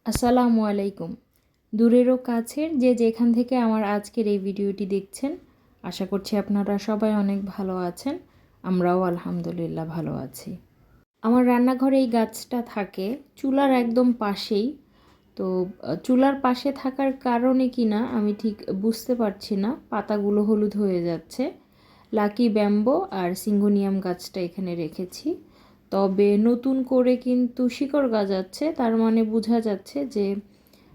আসসালামু আলাইকুম। দূরেরও কাছের যে যেখান থেকে আমার আজকের এই ভিডিওটি দেখছেন, আশা করছি আপনারা সবাই অনেক ভালো আছেন। আমরাও আলহামদুলিল্লাহ ভালো আছি। আমার রান্নাঘরে এই গাছটা থাকে চুলার একদম পাশেই। তো চুলার পাশে থাকার কারণে কি না আমি ঠিক বুঝতে পারছি না, পাতাগুলো হলুদ হয়ে যাচ্ছে। লাকি ব্যাম্বো আর সিঙ্গোনিয়াম গাছটা এখানে রেখেছি, তবে নতুন করে কিন্তু শিকড় গজাচ্ছে, তার মানে বোঝা যাচ্ছে যে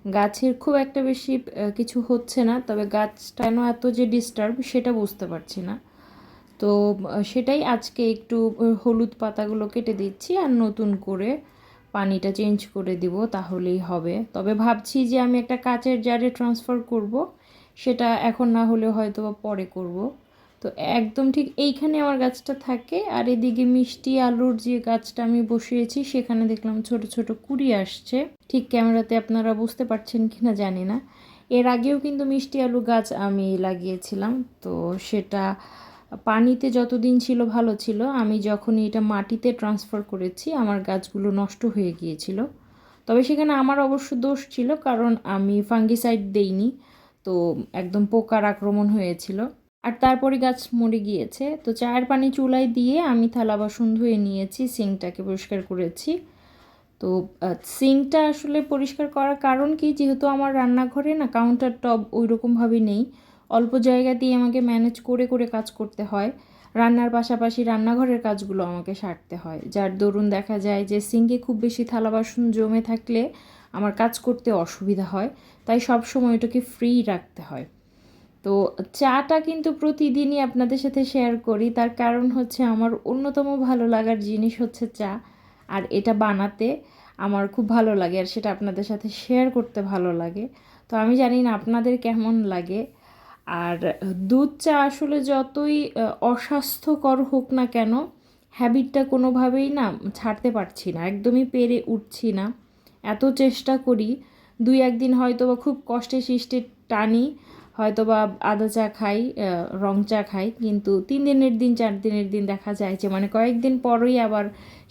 গাছের খুব একটা বেশি কিছু হচ্ছে না। তবে গাছটা কেন এত যে ডিস্টার্ব সেটা বুঝতে পারছি না। তো সেটাই আজকে একটু হলুদ পাতাগুলো কেটে দিচ্ছি আর নতুন করে পানিটা চেঞ্জ করে দিব, তাহলেই হবে। তবে ভাবছি যে আমি একটা কাচের জারে ট্রান্সফার করব, সেটা এখন না হলে হয়তো বা পরে করব। তো একদম ঠিক এইখানে আমার গাছটা থাকে, আর এদিকে মিষ্টি আলুর যে গাছটা আমি বসিয়েছি সেখানে দেখলাম ছোট ছোট কুঁড়ি আসছে। ঠিক ক্যামেরাতে আপনারা বুঝতে পারছেন কিনা জানি না। এর আগেও কিন্তু মিষ্টি আলু গাছ আমি লাগিয়েছিলাম, তো সেটা পানিতে যতদিন ছিল ভালো ছিল। আমি যখনই এটা মাটিতে ট্রান্সফার করেছি আমার গাছগুলো নষ্ট হয়ে গিয়েছিল। তবে সেখানে আমার অবশ্য দোষ ছিল, কারণ আমি ফাঙ্গিসাইড দেইনি, তো একদম পোকার আক্রমণ হয়েছিল। আর তারপরে গাছ মরে গিয়েছে। তো চায়ের পানি চুলায় দিয়ে আমি থালা বাসন ধুয়ে নিয়েছি, সিঙ্কটাকে পরিষ্কার করেছি। তো সিঙ্কটা আসলে পরিষ্কার করার কারণ কি, যেহেতু আমার রান্নাঘরে না কাউন্টার টপ ওই রকমভাবে নেই, অল্প জায়গা দিয়ে আমাকে ম্যানেজ করে করে কাজ করতে হয়। রান্নার পাশাপাশি রান্নাঘরের কাজগুলো আমাকে সারতে হয়, যার দরুন দেখা যায় যে সিঙ্কে খুব বেশি থালা বাসন জমে থাকলে আমার কাজ করতে অসুবিধা হয়। তাই সব সময় ওটাকে ফ্রি রাখতে হয়। তো চাটা কিন্তু প্রতিদিনই আপনাদের সাথে শেয়ার করি, তার কারণ হচ্ছে আমার অন্যতম ভালো লাগার জিনিস হচ্ছে চা। আর এটা বানাতে আমার খুব ভালো লাগে, আর সেটা আপনাদের সাথে শেয়ার করতে ভালো লাগে। তো আমি জানি না আপনাদের কেমন লাগে। আর দুধ চা আসলে যতই অস্বাস্থ্যকর হোক না কেন, হ্যাবিটটা কোনোভাবেই না ছাড়তে পারছি না, একদমই পেরে উঠছি না। এত চেষ্টা করি, দুই একদিন হয়তো বা খুব কষ্টে সৃষ্টে টানি, হয়তো বা আদা চা খাই, রং চা খাই, কিন্তু 3 দিনের দিন 4 দিনের দিন দেখা যায় যে মানে কয়েকদিন পরই আবার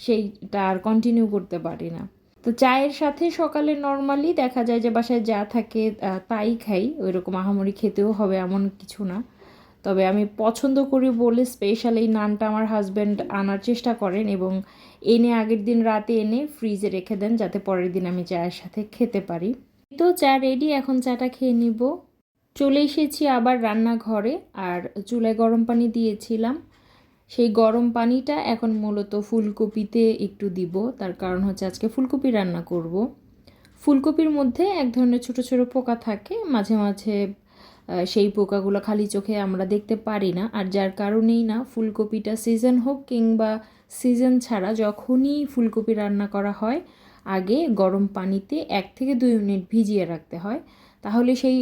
সেইটা আর কন্টিনিউ করতে পারি না। তো চায়ের সাথে সকালে নর্মালি দেখা যায় যে বাসায় যা থাকে তাই খাই, ওই রকম আহামরি খেতেও হবে এমন কিছু না। তবে আমি পছন্দ করি বলে স্পেশাল এই নানটা আমার হাজব্যান্ড আনার চেষ্টা করেন, এবং এনে আগের দিন রাতে এনে ফ্রিজে রেখে দেন যাতে পরের দিন আমি চায়ের সাথে খেতে পারি। তো চা রেডি, এখন চাটা খেয়ে নিব। চলে এসেছি আবার রান্নাঘরে, আর চুলায় গরম পানি দিয়েছিলাম। সেই গরম পানিটা এখন মূলত ফুলকপিতে একটু দিব, তার কারণ হচ্ছে আজকে ফুলকপি রান্না করব। ফুলকপির মধ্যে এক ধরনের ছোট ছোট পোকা থাকে মাঝে মাঝে, সেই পোকাগুলো খালি চোখে আমরা দেখতে পারি না, আর যার কারণেই না ফুলকপিটা সিজন হোক কিংবা সিজন ছাড়া যখনই ফুলকপি রান্না করা হয় আগে গরম পানিতে 1 থেকে 2 মিনিট ভিজিয়ে রাখতে হয়, তাহলে সেই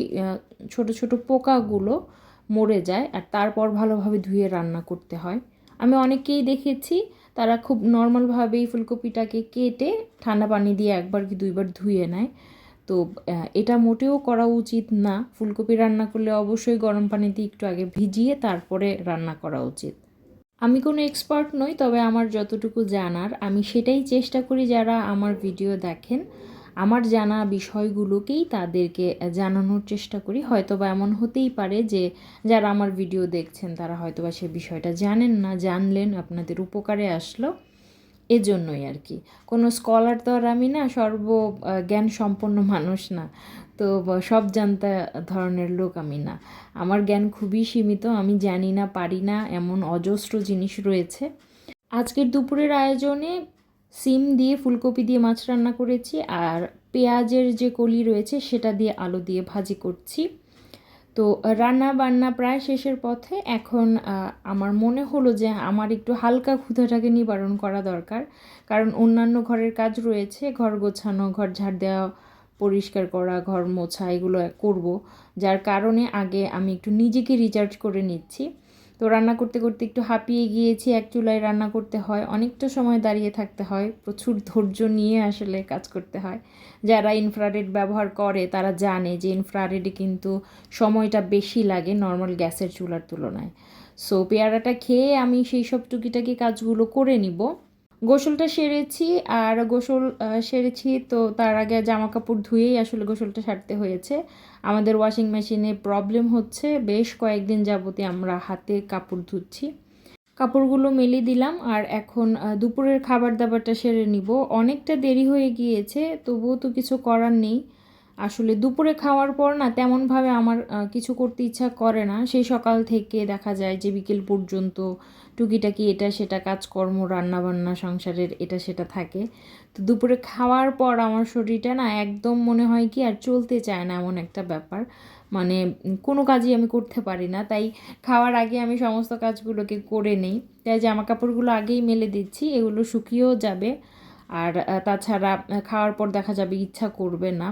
ছোট ছোট পোকাগুলো মরে যায়। আর তারপর ভালোভাবে ধুয়ে রান্না করতে হয়। আমি অনেককেই দেখেছি তারা খুব নর্মালভাবেই ফুলকপিটাকে কেটে ঠান্ডা পানি দিয়ে 1 কি 2বার ধুয়ে নেয়। তো এটা মোটেও করা উচিত না। ফুলকপি রান্না করলে অবশ্যই গরম পানিতে একটু আগে ভিজিয়ে তারপরে রান্না করা উচিত। আমি কোনো এক্সপার্ট নই, তবে আমার যতটুকু জানার আমি সেটাই চেষ্টা করি, যারা আমার ভিডিও দেখেন আমার জানা বিষয়গুলোকেই তাদেরকে জানানোর চেষ্টা করি। হয়তোবা এমন হতেই পারে যে যারা আমার ভিডিও দেখছেন তারা হয়তোবা সে বিষয়টা জানেন না, জানলেন আপনাদের উপকারে আসলো, এজন্যই আর কি। কোনো স্কলার তো আর আমি না, জ্ঞান সম্পন্ন মানুষ না। তো সব জানতা ধরনের লোক আমি না। আমার জ্ঞান খুবই সীমিত, আমি জানি না পারি না এমন অজস্র জিনিস রয়েছে। আজকের দুপুরের আয়োজনে সিম দিয়ে ফুলকপি দিয়ে মাছ রান্না করেছি, আর পেঁয়াজের যে কলি রয়েছে সেটা দিয়ে আলু দিয়ে ভাজি করছি। তো রান্না বান্না প্রায় শেষের পথে। এখন আমার মনে হলো যে আমার একটু হালকা ক্ষুধাটাকে নিবারণ করা দরকার, কারণ অন্যান্য ঘরের কাজ রয়েছে, ঘর গোছানো, ঘর ঝাড় দেওয়া, পরিষ্কার করা, ঘর মোছা, এগুলো করব। যার কারণে আগে আমি একটু নিজেকে রিচার্জ করে নিচ্ছি। তো রান্না করতে করতে একটু হাঁপিয়ে গিয়েছি। এক চুলায় রান্না করতে হয়, অনেকটা সময় দাঁড়িয়ে থাকতে হয়, প্রচুর ধৈর্য নিয়ে আসলে কাজ করতে হয়। যারা ইনফ্রারেড ব্যবহার করে তারা জানে যে ইনফ্রারেডে কিন্তু সময়টা বেশি লাগে নর্মাল গ্যাসের চুলার তুলনায়। সো পেয়ারাটা খেয়ে আমি সেই সব টুকিটাকি কাজগুলো করে নিব। গোসলটা সেরেছি, আর গোসল সেরেছি তো তার আগে জামা কাপড় ধুয়েই আসলে গোসলটা সারতে হয়েছে। আমাদের ওয়াশিং মেশিনে প্রবলেম হচ্ছে, বেশ কয়েকদিন যাবতই আমরা হাতে কাপড় ধুচ্ছি। কাপড়গুলো মেলে দিলাম, আর এখন দুপুরের খাবার দাবারটা সেরে নিব। অনেকটা দেরি হয়ে গিয়েছে, তবুও তো কিছু করার নেই। আসলে দুপুরে খাওয়ার পর না তেমনভাবে আমার কিছু করতে ইচ্ছা করে না। সেই সকাল থেকে দেখা যায় যে বিকেল পর্যন্ত টুকিটাকি এটা সেটা কাজকর্ম, রান্নাবান্না, সংসারের এটা সেটা থাকে। তো দুপুরে খাওয়ার পর আমার শরীরটা না একদম মনে হয় কি আর চলতে চায় না, এমন একটা ব্যাপার। মানে কোনো কাজই আমি করতে পারি না। তাই খাওয়ার আগে আমি সমস্ত কাজগুলোকে করে নিই। তাই জামা কাপড়গুলো আগেই মেলে দিচ্ছি, এগুলো শুকিয়েও যাবে। আর তাছাড়া খাওয়ার পর দেখা যাবে ইচ্ছা করবে না।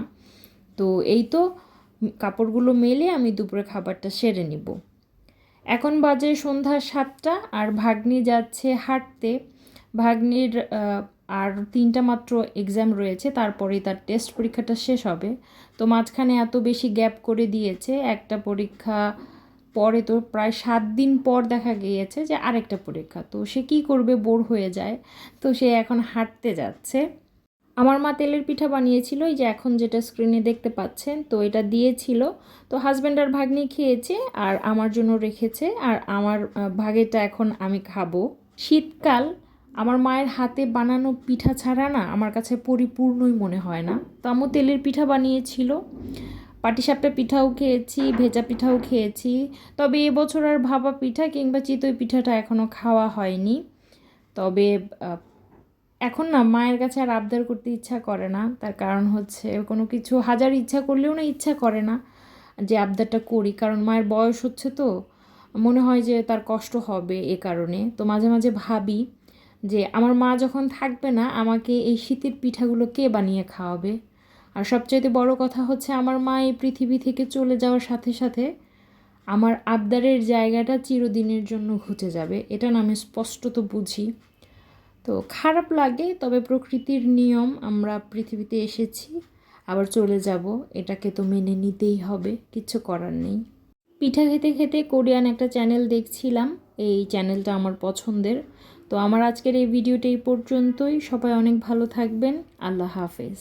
তো এই তো কাপড়গুলো মেলে আমি দুপুরে খাবারটা সেরে নিব। এখন বাজে সন্ধ্যা 7টা, আর ভাগ্নি যাচ্ছে হাঁটতে। ভাগ্নির আর 3টা মাত্র এক্সাম রয়েছে, তারপরেই তার টেস্ট পরীক্ষাটা শেষ হবে। তো মাঝখানে এত বেশি গ্যাপ করে দিয়েছে, একটা পরীক্ষা পরে তো প্রায় 7 দিন পর দেখা গিয়েছে যে আরেকটা পরীক্ষা। তো সে কী করবে, বোর হয়ে যায়। তো সে এখন হাঁটতে যাচ্ছে। আমার মা তেলের পিঠা বানিয়েছিল, এই যে এখন যেটা স্ক্রিনে দেখতে পাচ্ছেন, তো এটা দিয়েছিল। তো হাজব্যান্ড আর ভাগ্নি খেয়েছে, আর আমার জন্য রেখেছে, আর আমার ভাগেরটা এখন আমি খাবো। শীতকাল আমার মায়ের হাতে বানানো পিঠা ছাড়া না আমার কাছে পরিপূর্ণই মনে হয় না। তো আম্মু তেলের পিঠা বানিয়েছিল, পাটিসাপটা পিঠাও খেয়েছি, ভেজা পিঠাও খেয়েছি। তবে এবছর আর ভাপা পিঠা কিংবা চিতই পিঠাটা এখনও খাওয়া হয়নি। তবে এখন না মায়ের কাছে আর আবদার করতে ইচ্ছা করে না। তার কারণ হচ্ছে কোনো কিছু হাজার ইচ্ছা করলেও না ইচ্ছা করে না যে আবদারটা করি, কারণ মায়ের বয়স হচ্ছে, তো মনে হয় যে তার কষ্ট হবে এ কারণে। তো মাঝে মাঝে ভাবি যে আমার মা যখন থাকবে না আমাকে এই শীতের পিঠাগুলো কে বানিয়ে খাওয়াবে। আর সবচাইতে বড় কথা হচ্ছে আমার মা এই পৃথিবী থেকে চলে যাওয়ার সাথে সাথে আমার আবদারের জায়গাটা চিরদিনের জন্য ঘুচে যাবে, এটা না আমি স্পষ্টত বুঝি। তো খারাপ লাগে, তবে প্রকৃতির নিয়ম, আমরা পৃথিবীতে এসেছি আবার চলে যাব, এটাকে তো মেনে নিতেই হবে, কিচ্ছু করার নেই। পিঠা খেতে খেতে কোরিয়ান একটা চ্যানেল দেখছিলাম, এই চ্যানেলটা আমার পছন্দের। তো আমার আজকের এই ভিডিওটা এই পর্যন্তই। সবাই অনেক ভালো থাকবেন। আল্লাহ হাফেজ।